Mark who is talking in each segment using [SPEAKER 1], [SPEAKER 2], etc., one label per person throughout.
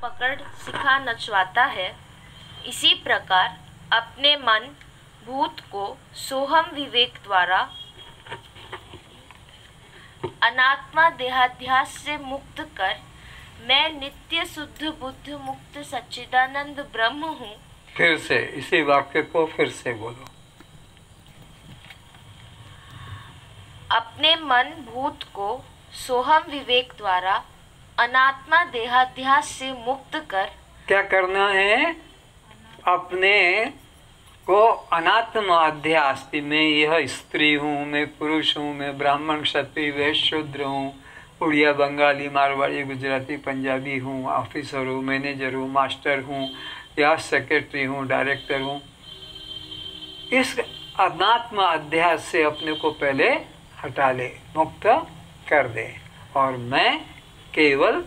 [SPEAKER 1] पकड़ सिखा नचवाता है, इसी प्रकार अपने मन भूत को सोहम विवेक द्वारा अनात्मा देहाध्यास से मुक्त कर मैं नित्य शुद्ध बुद्ध मुक्त सच्चिदानंद ब्रह्म हूँ।
[SPEAKER 2] फिर से इसी वाक्य को फिर से बोलो।
[SPEAKER 1] अपने मन भूत को सोहम विवेक द्वारा अनात्मा देहाध्यास से मुक्त कर,
[SPEAKER 2] क्या करना है? अपने को अनात्मा अध्यास में, यह स्त्री हूँ, मैं पुरुष हूँ, मैं ब्राह्मण क्षत्रिय वैश्य शूद्र हूँ, उड़िया बंगाली मारवाड़ी गुजराती पंजाबी हूँ, ऑफिसर हूँ, मैनेजर हूँ, मास्टर हूँ या सेक्रेटरी हूँ, डायरेक्टर हूँ, इस अनात्मा अध्यास से अपने को पहले हटा ले, मुक्त कर दे, और मैं केवल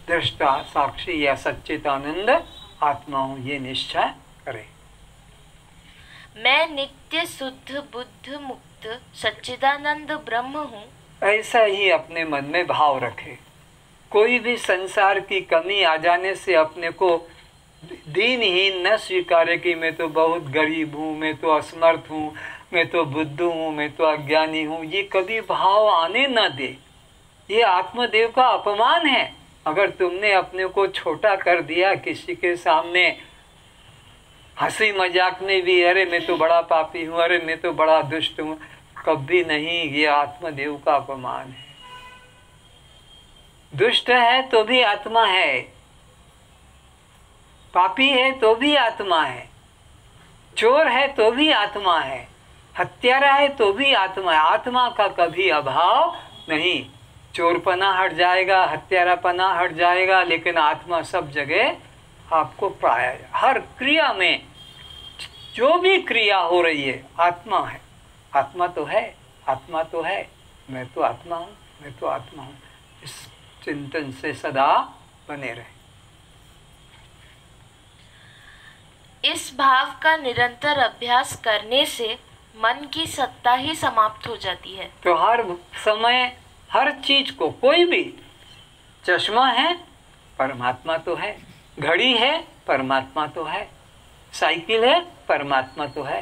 [SPEAKER 2] दृष्टा साक्षी या सच्चिदानंद आत्मा हूँ, ये निश्चय करे।
[SPEAKER 1] मैं नित्य शुद्ध बुद्ध मुक्त सच्चिदानंद ब्रह्म हूँ,
[SPEAKER 2] ऐसा ही अपने मन में भाव रखे। कोई भी संसार की कमी आ जाने से अपने को दीनहीन न स्वीकारे कि मैं तो बहुत गरीब हूँ, मैं तो असमर्थ हूँ, मैं तो बुद्धू हूँ, मैं तो अज्ञानी हूँ, ये कभी भाव आने न दे। ये आत्मदेव का अपमान है। अगर तुमने अपने को छोटा कर दिया किसी के सामने, हंसी मजाक में भी, अरे मैं तो बड़ा पापी हूँ, अरे मैं तो बड़ा दुष्ट हूँ, कभी नहीं, ये आत्मदेव का अपमान है। दुष्ट है तो भी आत्मा है, पापी है तो भी आत्मा है, चोर है तो भी आत्मा है, हत्यारा है तो भी आत्मा है। आत्मा का कभी अभाव नहीं। चोरपना हट जाएगा, हत्यारापना हट जाएगा, लेकिन आत्मा सब जगह आपको पाया। हर क्रिया में जो भी क्रिया हो रही है, आत्मा है। आत्मा तो है, आत्मा तो है, मैं तो आत्मा हूँ, मैं तो आत्मा हूँ। इस चिंतन से सदा बने रहे।
[SPEAKER 1] इस भाव का निरंतर अभ्यास करने से मन की सत्ता ही समाप्त हो जाती है।
[SPEAKER 2] तो हर समय हर चीज को, कोई भी चश्मा है, परमात्मा तो है, घड़ी है, परमात्मा तो है, साइकिल है, परमात्मा तो है,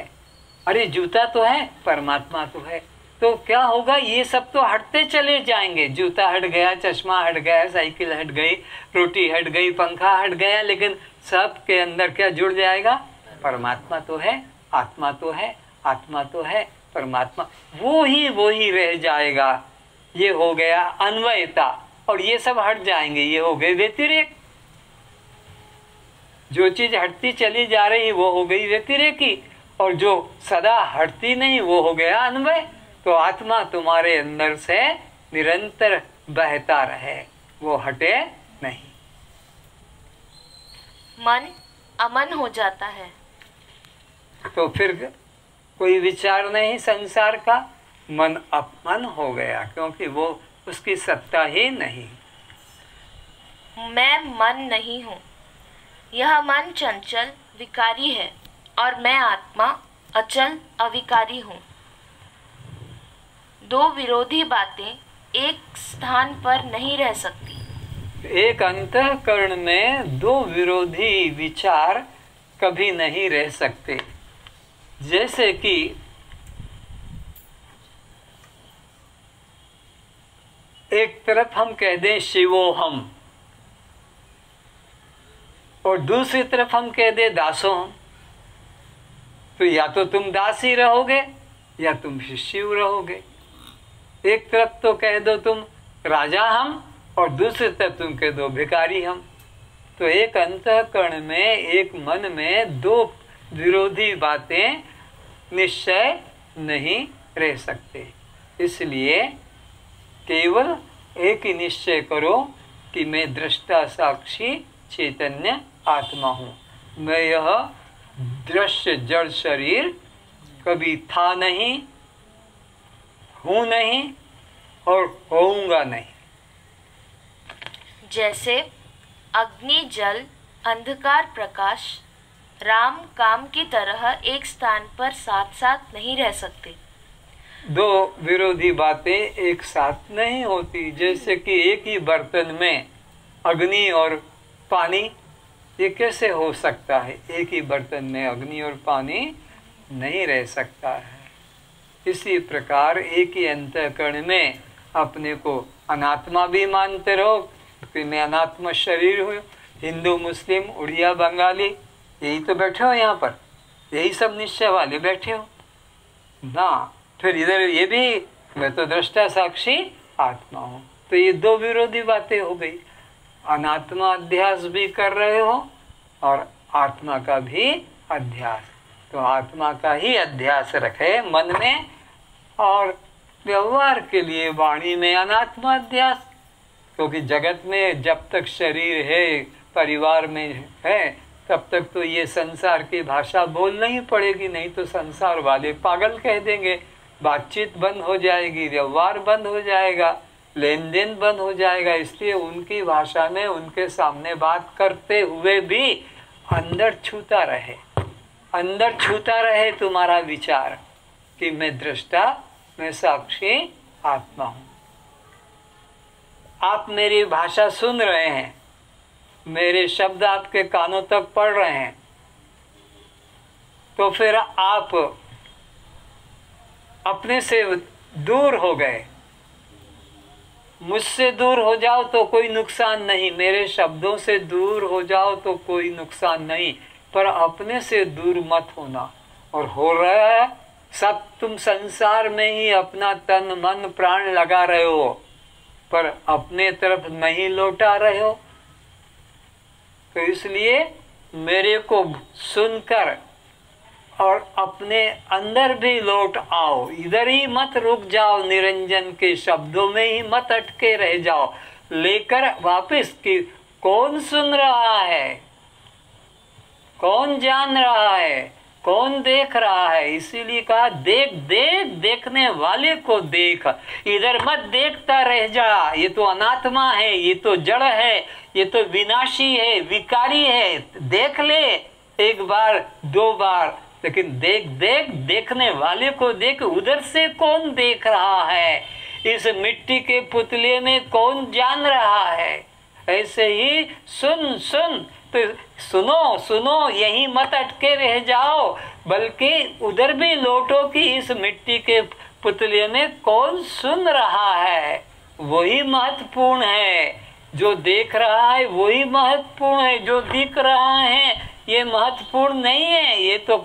[SPEAKER 2] अरे जूता तो है, परमात्मा तो है। तो क्या होगा? ये सब तो हटते चले जाएंगे। जूता हट गया, चश्मा हट गया, साइकिल हट गई, रोटी हट गई, पंखा हट गया, लेकिन सब के अंदर क्या जुड़ जाएगा? परमात्मा तो है, आत्मा तो है, आत्मा तो है, परमात्मा वो ही रह जाएगा। ये हो गया अन्वयता, और ये सब हट जाएंगे, ये हो गए व्यतिरेक। जो चीज हटती चली जा रही वो हो गई व्यतिरेकी, और जो सदा हटती नहीं वो हो गया अन्वय। तो आत्मा तुम्हारे अंदर से निरंतर बहता रहे, वो हटे नहीं।
[SPEAKER 1] मन अमन हो जाता है,
[SPEAKER 2] तो फिर कोई विचार नहीं संसार का, मन अपमन हो गया, क्योंकि वो उसकी सत्ता ही नहीं।
[SPEAKER 1] मैं मन नहीं हूँ, यह मन चंचल विकारी है, और मैं आत्मा अचल अविकारी हूँ। दो विरोधी बातें एक स्थान पर नहीं रह सकती।
[SPEAKER 2] एक अंतःकरण में दो विरोधी विचार कभी नहीं रह सकते। जैसे कि एक तरफ हम कह दें शिवोहम, और दूसरी तरफ हम कह दें दासोहम, तो या तो तुम दास ही रहोगे या तुम शिव रहोगे। एक तरफ तो कह दो तुम राजा हम, और दूसरी तरफ तुम कह दो भिखारी हम। तो एक अंतःकरण में, एक मन में दो विरोधी बातें निश्चय नहीं रह सकते। इसलिए केवल एक ही निश्चय करो कि मैं दृष्टा साक्षी चैतन्य आत्मा हूँ। मैं यह दृश्य जड़ शरीर कभी था नहीं, हूँ नहीं, और होऊंगा नहीं।
[SPEAKER 1] जैसे अग्नि जल अंधकार प्रकाश राम काम की तरह एक स्थान पर साथ साथ नहीं रह सकते।
[SPEAKER 2] दो विरोधी बातें एक साथ नहीं होती। जैसे कि एक ही बर्तन में अग्नि और पानी, ये कैसे हो सकता है? एक ही बर्तन में अग्नि और पानी नहीं रह सकता है। इसी प्रकार एक ही अंतःकरण में अपने को अनात्मा भी मानते रहो कि मैं अनात्मा शरीर हूँ। हिंदू, मुस्लिम, उड़िया, बंगाली, यही तो बैठे हो यहाँ पर, यही सब निश्चय वाले बैठे हो ना। फिर इधर ये भी मैं तो दृष्टा साक्षी आत्मा हूँ। तो ये दो विरोधी बातें हो गई। अनात्मा अध्यास भी कर रहे हो और आत्मा का भी अध्यास। तो आत्मा का ही अध्यास रखे मन में, और व्यवहार के लिए वाणी में अनात्मा अध्यास। क्योंकि जगत में जब तक शरीर है, परिवार में है, तब तक तो ये संसार की भाषा बोलना ही पड़ेगी, नहीं तो संसार वाले पागल कह देंगे, बातचीत बंद हो जाएगी, व्यवहार बंद हो जाएगा, लेन देन बंद हो जाएगा। इसलिए उनकी भाषा में उनके सामने बात करते हुए भी अंदर छूता रहे, अंदर छूता रहे तुम्हारा विचार कि मैं दृष्टा, मैं साक्षी आत्मा हूँ। आप मेरी भाषा सुन रहे हैं, मेरे शब्द आपके कानों तक पड़ रहे हैं, तो फिर आप अपने से दूर हो गए। मुझसे दूर हो जाओ तो कोई नुकसान नहीं, मेरे शब्दों से दूर हो जाओ तो कोई नुकसान नहीं, पर अपने से दूर मत होना। और हो रहा है सब, तुम संसार में ही अपना तन मन प्राण लगा रहे हो, पर अपने तरफ नहीं लौटा रहे हो। तो इसलिए मेरे को सुनकर और अपने अंदर भी लौट आओ, इधर ही मत रुक जाओ, निरंजन के शब्दों में ही मत अटके रह जाओ, लेकर वापस कि कौन सुन रहा है, कौन जान रहा है, कौन देख रहा है। इसीलिए कहा देख देख, देखने वाले को देख, इधर मत देखता रह जा। ये तो अनात्मा है, ये तो जड़ है, ये तो विनाशी है, विकारी है। देख ले एक बार दो बार, लेकिन देख देख, देखने वाले को देख। उधर से कौन देख रहा है, इस मिट्टी के पुतले में कौन जान रहा है। ऐसे ही सुन सुन, तो सुनो सुनो, यही मत अटके रह जाओ, बल्कि उधर भी लौटो कि इस मिट्टी के पुतले में कौन सुन रहा है। वही महत्वपूर्ण है, जो देख रहा है वही महत्वपूर्ण है, जो दिख रहा है ये महत्वपूर्ण नहीं है, ये तो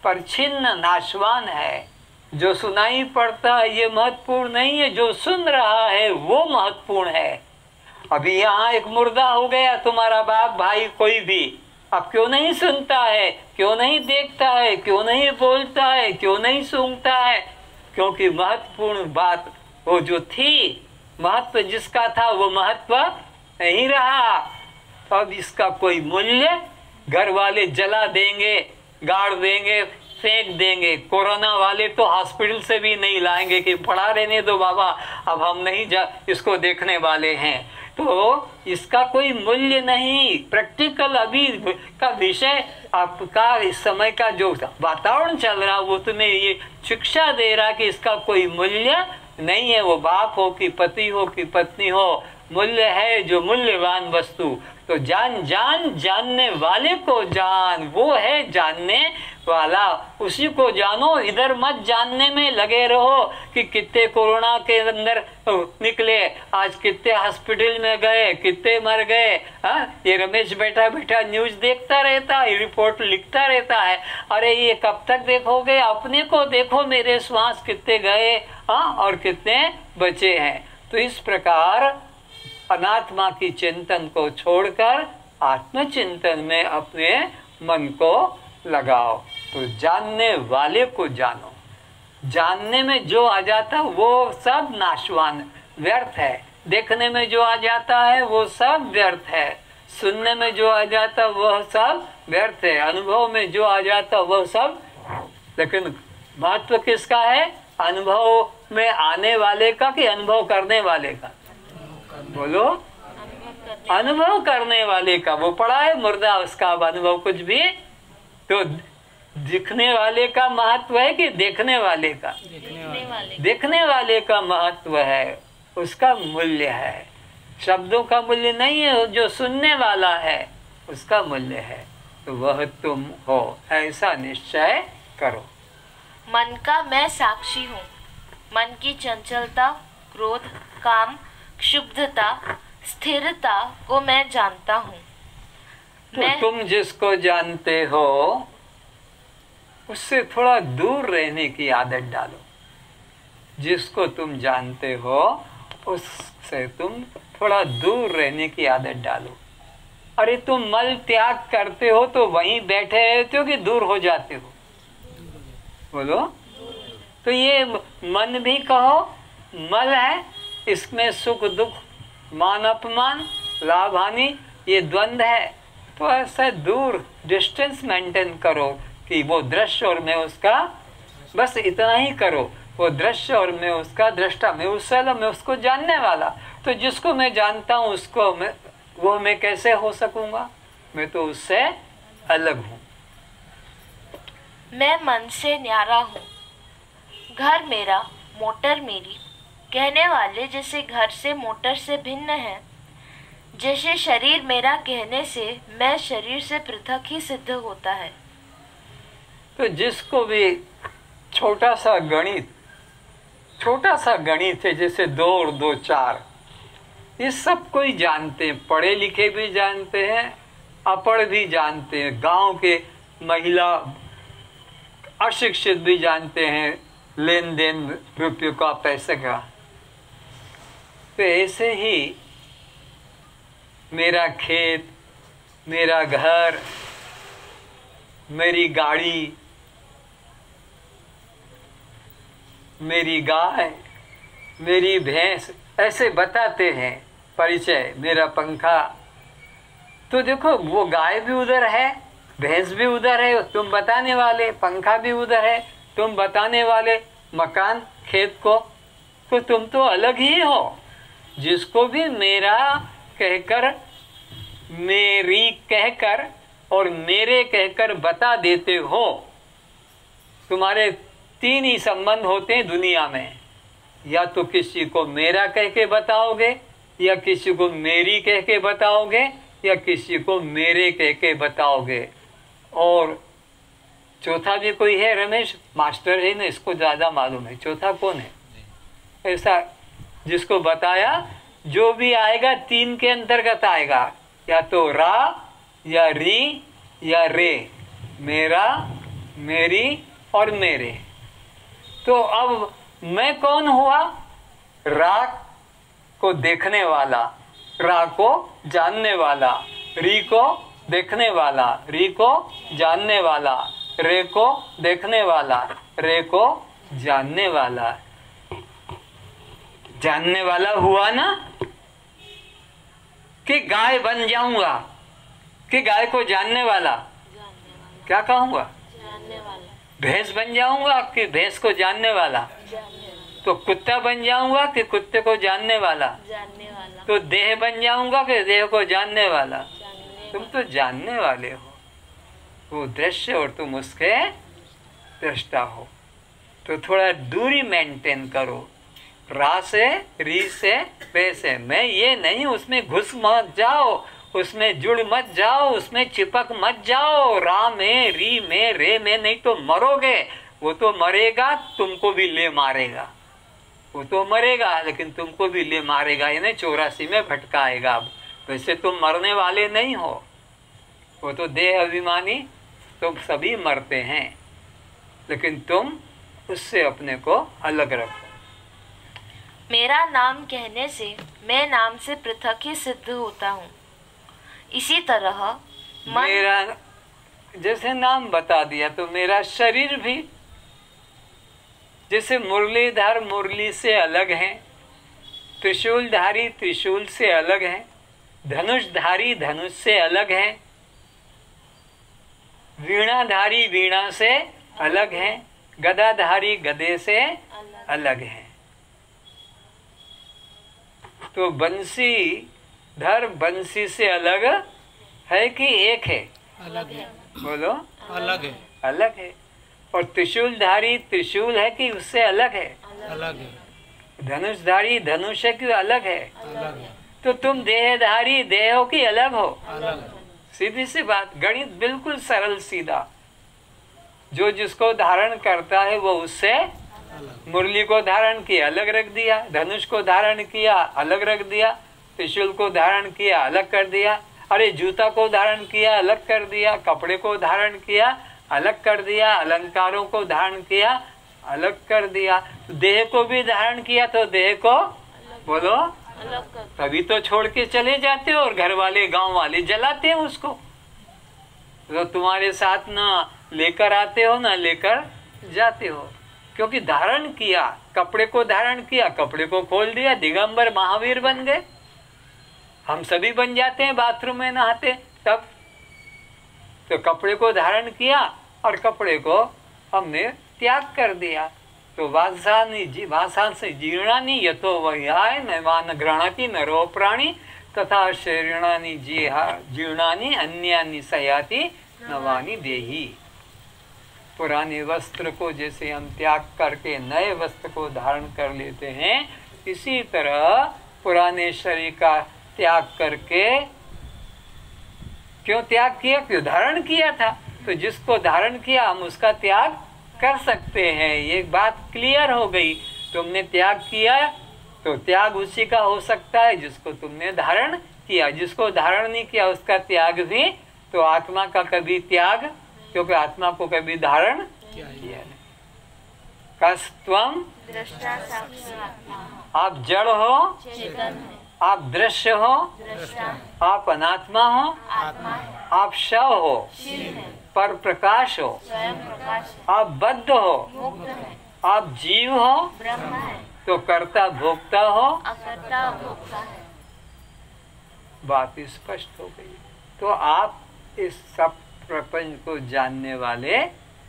[SPEAKER 2] परछिन्न नाशवान है। जो सुनाई पड़ता है ये महत्वपूर्ण नहीं है, जो सुन रहा है वो महत्वपूर्ण है। अभी यहाँ एक मुर्दा हो गया, तुम्हारा बाप भाई कोई भी, अब क्यों नहीं सुनता है, क्यों नहीं देखता है, क्यों नहीं बोलता है, क्यों नहीं सूंघता है? क्योंकि महत्वपूर्ण बात वो जो थी, महत्व जिसका था वो महत्व नहीं रहा। तो अब इसका कोई मूल्य, घर वाले जला देंगे, गाड़ देंगे, फेंक देंगे। कोरोना वाले तो हॉस्पिटल से भी नहीं लाएंगे कि पड़ा रहने दो बाबा, अब हम नहीं इसको देखने वाले हैं। तो इसका कोई मूल्य नहीं। प्रैक्टिकल अभी का विषय आपका, इस समय का जो वातावरण चल रहा वो तुम्हें ये शिक्षा दे रहा कि इसका कोई मूल्य नहीं है। वो बाप हो कि पति हो कि पत्नी हो, मूल्य है जो मूल्यवान वस्तु। तो जान जान, जानने वाले को जान, वो है जानने वाला, उसी को जानो। इधर मत जानने में लगे रहो कि कितने कोरोना के अंदर निकले, आज कितने हॉस्पिटल में गए, कितने मर गए। ये रमेश बैठा बैठा न्यूज देखता रहता है, रिपोर्ट लिखता रहता है। अरे ये कब तक देखोगे? अपने को देखो, मेरे श्वास कितने गए और कितने बचे हैं। तो इस प्रकार अनात्मा की चिंतन को छोड़कर आत्मचिंतन में अपने मन को लगाओ। तो जानने वाले को जानो। जानने में जो आ जाता वो सब नाशवान व्यर्थ है। देखने में जो आ जाता है वो सब व्यर्थ है। सुनने में जो आ जाता वह सब व्यर्थ है। अनुभव में जो आ जाता वह सब। लेकिन महत्व किसका है? अनुभव में आने वाले का कि अनुभव करने वाले का? बोलो। अनुभव करने वाले का। वो पड़ा है मुर्दा, उसका अब अनुभव कुछ भी। तो दिखने वाले का महत्व है कि देखने वाले का? देखने वाले का महत्व है, उसका मूल्य है। शब्दों का मूल्य नहीं है। जो सुनने वाला है उसका मूल्य है, तो वह तुम हो, ऐसा निश्चय करो।
[SPEAKER 1] मन का मैं साक्षी हूँ। मन की चंचलता, क्रोध, काम, क्षुब्धता, स्थिरता को मैं जानता हूँ।
[SPEAKER 2] तो तुम जिसको जानते हो उससे थोड़ा दूर रहने की आदत डालो। जिसको तुम जानते हो उससे तुम थोड़ा दूर रहने की आदत डालो। अरे तुम मल त्याग करते हो तो वहीं बैठे रहते हो कि दूर हो जाते हो? बोलो। तो ये मन भी कहो मल है, इसमें सुख दुख, मान अपमान, लाभ हानि, ये द्वंद्व है। तो ऐसा दूर डिस्टेंस मेंटेन करो कि वो दृश्य और मैं उसका, बस इतना ही करो। वो दृश्य और मैं उसका दृष्टा, मैं उससे मैं उसको जानने वाला। तो जिसको मैं जानता हूँ उसको मैं कैसे हो सकूंगा? मैं तो उससे अलग हूँ।
[SPEAKER 1] मैं मन से न्यारा हूँ। घर मेरा, मोटर मेरी कहने वाले जैसे घर से मोटर से भिन्न है, जैसे शरीर मेरा कहने से मैं शरीर से पृथक ही सिद्ध होता है।
[SPEAKER 2] तो जिसको भी छोटा सा गणित है, जैसे 2 और 2 4, ये सब कोई जानते हैं, पढ़े लिखे भी जानते हैं, अपढ़ भी जानते हैं, गांव के महिला अशिक्षित भी जानते हैं लेन देन रुपयों का, पैसे का। तो ऐसे ही मेरा खेत, मेरा घर, मेरी गाड़ी, मेरी गाय, मेरी भैंस, ऐसे बताते हैं परिचय, मेरा पंखा। तो देखो वो गाय भी उधर है, भैंस भी उधर है, तुम बताने वाले, पंखा भी उधर है, तुम बताने वाले मकान, खेत को। तो तुम तो अलग ही हो। जिसको भी मेरा कहकर, मेरी कहकर और मेरे कहकर बता देते हो, तुम्हारे 3 ही संबंध होते हैं दुनिया में। या तो किसी को मेरा कह के बताओगे, या किसी को मेरी कह के बताओगे, या किसी को मेरे कह के बताओगे। और चौथा भी कोई है? रमेश मास्टर है ना, इसको ज्यादा मालूम है। चौथा कौन है ऐसा जिसको बताया? जो भी आएगा 3 के अंतर्गत आएगा, या तो रा, या री, या रे। मेरा, मेरी और मेरे। तो अब मैं कौन हुआ? रा को देखने वाला, रा को जानने वाला, री को देखने वाला, री को जानने वाला, रे को देखने वाला, रे को जानने वाला। जानने वाला हुआ ना? कि गाय बन जाऊंगा, कि गाय को जानने वाला, क्या कहूंगा?
[SPEAKER 1] जानने वाला।
[SPEAKER 2] भैंस बन जाऊंगा कि भैंस को जानने वाला? तो कुत्ता बन जाऊंगा कि कुत्ते को जानने वाला?
[SPEAKER 1] जानने वाला।
[SPEAKER 2] तो देह बन जाऊंगा कि देह को जानने वाला? तुम तो जानने वाले हो, वो दृश्य और तुम उसके दृष्टा हो। तो थोड़ा दूरी मेंटेन करो, रा से, री से, रे से। मैं ये नहीं, उसमें घुस मत जाओ, उसमें जुड़ मत जाओ, उसमें चिपक मत जाओ। रा में, री में, रे में, नहीं तो मरोगे। वो तो मरेगा, तुमको भी ले मारेगा। वो तो मरेगा लेकिन तुमको भी ले मारेगा, यानी 84 में भटकाएगा। वैसे तुम मरने वाले नहीं हो, वो तो देह अभिमानी, तुम सभी मरते हैं, लेकिन तुम उससे अपने को अलग रखो।
[SPEAKER 1] मेरा नाम कहने से मैं नाम से पृथक ही सिद्ध होता हूँ। इसी तरह
[SPEAKER 2] मेरा जैसे नाम बता दिया, तो मेरा शरीर भी, जैसे मुरलीधर मुरली से अलग है, त्रिशूलधारी त्रिशूल से अलग है, धनुषधारी धनुष से अलग है, वीणाधारी वीणा से अलग है, गदाधारी गदे से अलग है। तो बंसीधर बंसी से अलग है कि एक है?
[SPEAKER 1] अलग है।
[SPEAKER 2] बोलो।
[SPEAKER 3] अलग है।
[SPEAKER 2] अलग है। और त्रिशूलधारी त्रिशूल है कि उससे अलग है?
[SPEAKER 3] अलग है।
[SPEAKER 2] धनुषधारी धनुष है कि अलग है?
[SPEAKER 3] अलग है।
[SPEAKER 2] तो तुम देहधारी देह हो कि अलग हो?
[SPEAKER 3] अलग है।
[SPEAKER 2] सीधी सी बात, गणित बिल्कुल सरल सीधा। जो जिसको धारण करता है वो उससे, मुरली को धारण किया अलग रख दिया, धनुष को धारण किया अलग रख दिया, त्रिशूल को धारण किया अलग कर दिया, अरे जूता को धारण किया अलग कर दिया, कपड़े को धारण किया अलग कर दिया, अलंकारों को धारण किया अलग कर दिया, देह को भी धारण किया तो देह को बोलो
[SPEAKER 1] अलग कर।
[SPEAKER 2] तभी तो छोड़ के चले जाते हो और घर वाले गांव वाले जलाते हैं उसको। तो तुम्हारे साथ ना लेकर आते हो ना लेकर जाते हो, क्योंकि धारण किया, कपड़े को धारण किया, कपड़े को खोल दिया, दिगंबर महावीर बन गए। हम सभी बन जाते हैं बाथरूम में नहाते तब। तो कपड़े को धारण किया और कपड़े को हमने त्याग कर दिया। तो भाषा से जीर्णानि यथो वह्याय नैवान गृह्णाति नरो प्राणी तथा शरीराणि जीर्णानि अन्यानि सयाति नवानि देहि। पुराने वस्त्र को जैसे हम त्याग करके नए वस्त्र को धारण कर लेते हैं, इसी तरह पुराने शरीर का त्याग करके, क्यों त्याग किया? क्यों धारण किया था। तो जिसको धारण किया हम उसका त्याग कर सकते हैं। ये बात क्लियर हो गई। तुमने त्याग किया तो त्याग उसी का हो सकता है जिसको तुमने धारण किया। जिसको धारण नहीं किया उसका त्याग भी, तो आत्मा का कभी त्याग, क्योंकि आत्मा को कभी धारण किया नहीं। कस्तम
[SPEAKER 1] दृष्टा साक्षी आत्मा,
[SPEAKER 2] आप जड़ हो,
[SPEAKER 1] चेतन है,
[SPEAKER 2] आप दृश्य हो,
[SPEAKER 1] दृष्टा है,
[SPEAKER 2] आप अनात्मा हो,
[SPEAKER 1] आत्मा है,
[SPEAKER 2] आप शव हो,
[SPEAKER 1] शिव है,
[SPEAKER 2] पर प्रकाश हो,
[SPEAKER 1] स्वयं प्रकाश है,
[SPEAKER 2] आप बद्ध हो,
[SPEAKER 1] मुक्त है,
[SPEAKER 2] आप जीव हो,
[SPEAKER 1] ब्रह्म है,
[SPEAKER 2] तो कर्ता भोक्ता हो।
[SPEAKER 1] अकर्ता भोक्ता है।
[SPEAKER 2] बात स्पष्ट हो गई। तो आप इस सब प्रपंच को जानने वाले,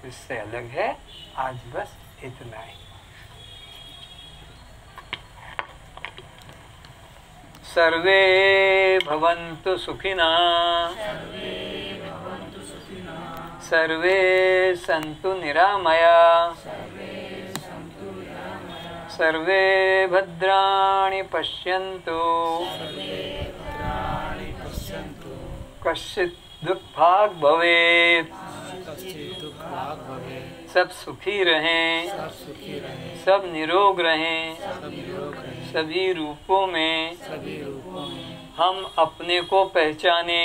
[SPEAKER 2] इससे अलग है। आज बस इतना ही। सर्वे भवन्तु सुखिनः, सर्वे सन्तु निरामया, सर्वे भद्राणि पश्यन्तु, कश्चित् दुःखभाग् भवेत्। सब सुखी रहें, सब निरोग रहें, सभी रूपों में हम अपने को पहचाने।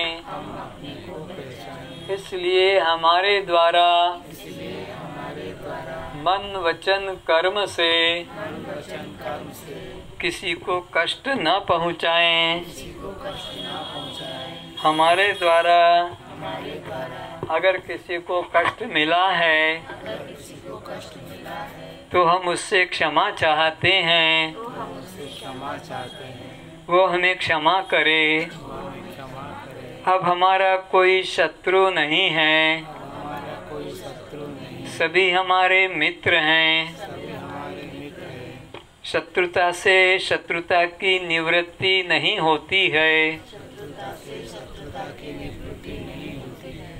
[SPEAKER 2] इसलिए हमारे द्वारा मन वचन कर्म से किसी को कष्ट न पहुँचाएं। हमारे द्वारा अगर किसी को कष्ट मिला है तो हम उससे क्षमा चाहते हैं, वो हमें क्षमा करे। अब हमारा कोई शत्रु नहीं है, सभी हमारे मित्र हैं। शत्रुता से शत्रुता की निवृत्ति नहीं होती है,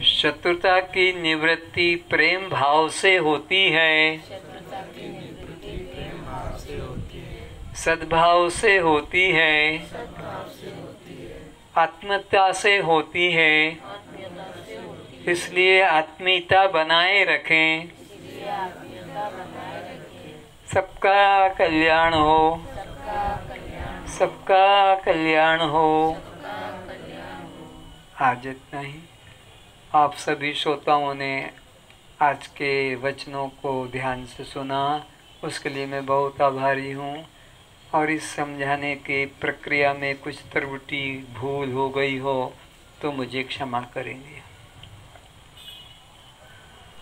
[SPEAKER 2] शत्रुता की निवृत्ति प्रेम भाव से होती है, सद्भाव से होती है, आत्मीयता से होती है। इसलिए आत्मीयता बनाए रखें। सबका कल्याण हो, सबका कल्याण हो। आज इतना ही। आप सभी श्रोताओं ने आज के वचनों को ध्यान से सुना, उसके लिए मैं बहुत आभारी हूँ। और इस समझाने की प्रक्रिया में कुछ त्रुटि भूल हो गई हो तो मुझे क्षमा करेंगे।